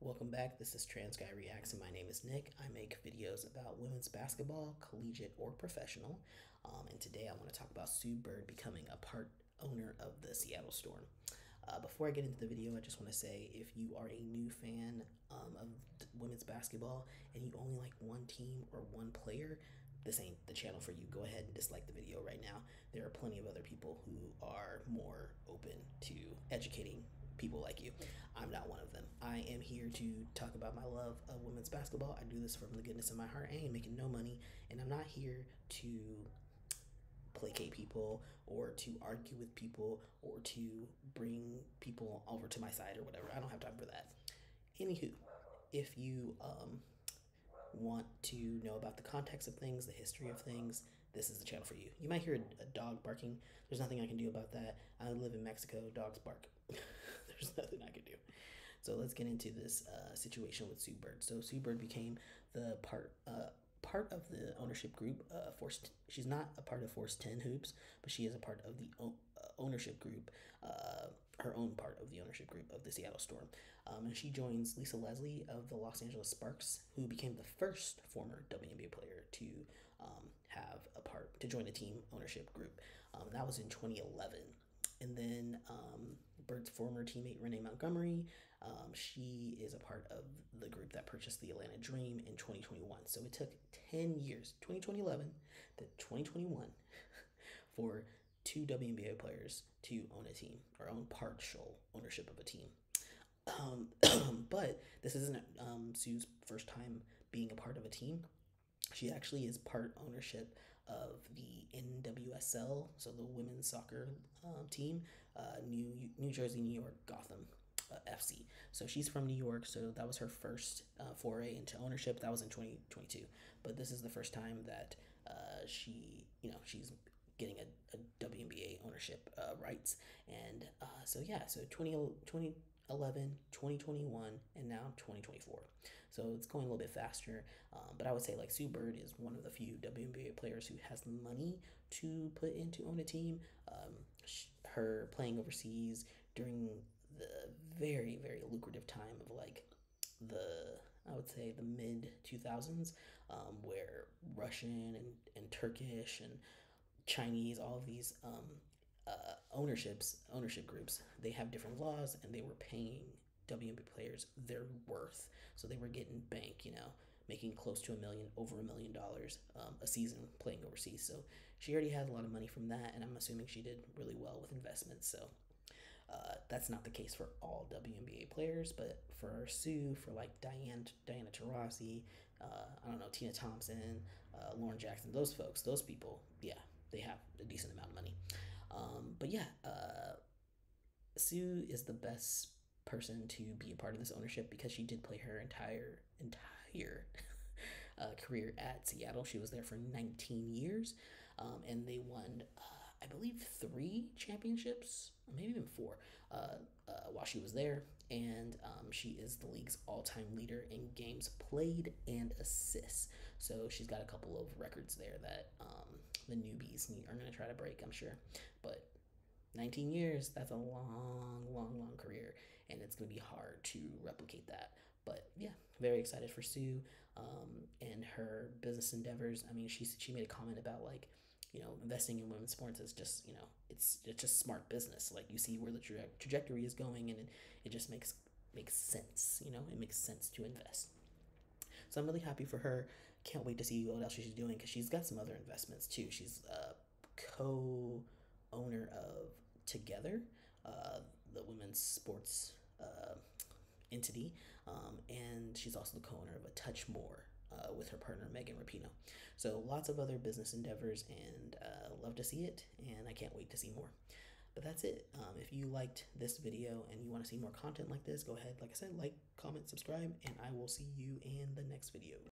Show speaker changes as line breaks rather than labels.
Welcome back. This is Trans Guy Reacts, and my name is Nick. I make videos about women's basketball, collegiate or professional. And today I want to talk about Sue Bird becoming a part owner of the Seattle Storm. Before I get into the video, I just want to say if you are a new fan of women's basketball and you only like one team or one player, this ain't the channel for you. Go ahead and dislike the video right now. There are plenty of other people who are more open to educating people like you. I'm not one of them. I am here to talk about my love of women's basketball. I do this from the goodness of my heart. I ain't making no money, and I'm not here to placate people or to argue with people or to bring people over to my side or whatever. I don't have time for that. Anywho, if you want to know about the context of things, the history of things, this is the channel for you. You might hear a dog barking. There's nothing I can do about that. I live in Mexico. Dogs bark. There's nothing I can do. So let's get into this situation with Sue Bird. So Sue Bird became the part of the ownership group. She's not a part of Force 10 Hoops, but she is a part of the ownership group, her own part of the ownership group of the Seattle Storm. And she joins Lisa Leslie of the Los Angeles Sparks, who became the first former WNBA player to join a team ownership group. That was in 2011. And then Bird's former teammate, Renee Montgomery, she is a part of the group that purchased the Atlanta Dream in 2021. So it took 10 years, 2011 to 2021, for two WNBA players to own a team or own partial ownership of a team. But this isn't Sue's first time being a part of a team. She actually is part ownership of the NWSL, so the women's soccer team, New Jersey, New York, Gotham FC. So she's from New York, so that was her first foray into ownership. That was in 2022. But this is the first time that she's getting a WNBA ownership rights. And so 2011, 2021, and now 2024. So it's going a little bit faster. But I would say like Sue Bird is one of the few WNBA players who has money to put into own a team. Her playing overseas during the very, very lucrative time of like I would say the mid 2000s, where Russian and Turkish and Chinese, all of these ownership groups, they have different laws, and they were paying WNBA players their worth. So they were getting bank, making close to over $1 million a season playing overseas. So she already had a lot of money from that, and I'm assuming she did really well with investments. So that's not the case for all WNBA players, but for Sue, for like Diana Taurasi, I don't know, Tina Thompson, Lauren Jackson, those folks, those people, yeah, they have a decent amount of money. But yeah, Sue is the best person to be a part of this ownership because she did play her entire career at Seattle. She was there for 19 years, and they won, I believe, 3 championships, maybe even 4, while she was there. And she is the league's all-time leader in games played and assists. So she's got a couple of records there that the newbies are going to try to break, I'm sure. But 19 years, that's a long, long, long career, and it's going to be hard to replicate that. But yeah, very excited for Sue and her business endeavors. I mean, she made a comment about like, investing in women's sports is just, it's just smart business. Like, you see where the trajectory is going, and it just makes sense. It makes sense to invest. So I'm really happy for her. Can't wait to see what else she's doing, because she's got some other investments too. She's a co-owner of Together, the women's sports entity, and she's also the co-owner of A Touch More with her partner Megan Rapinoe. So lots of other business endeavors, and love to see it, and I can't wait to see more. But that's it. If you liked this video and you want to see more content like this, go ahead, like I said, like, comment, subscribe, and I will see you in the next video.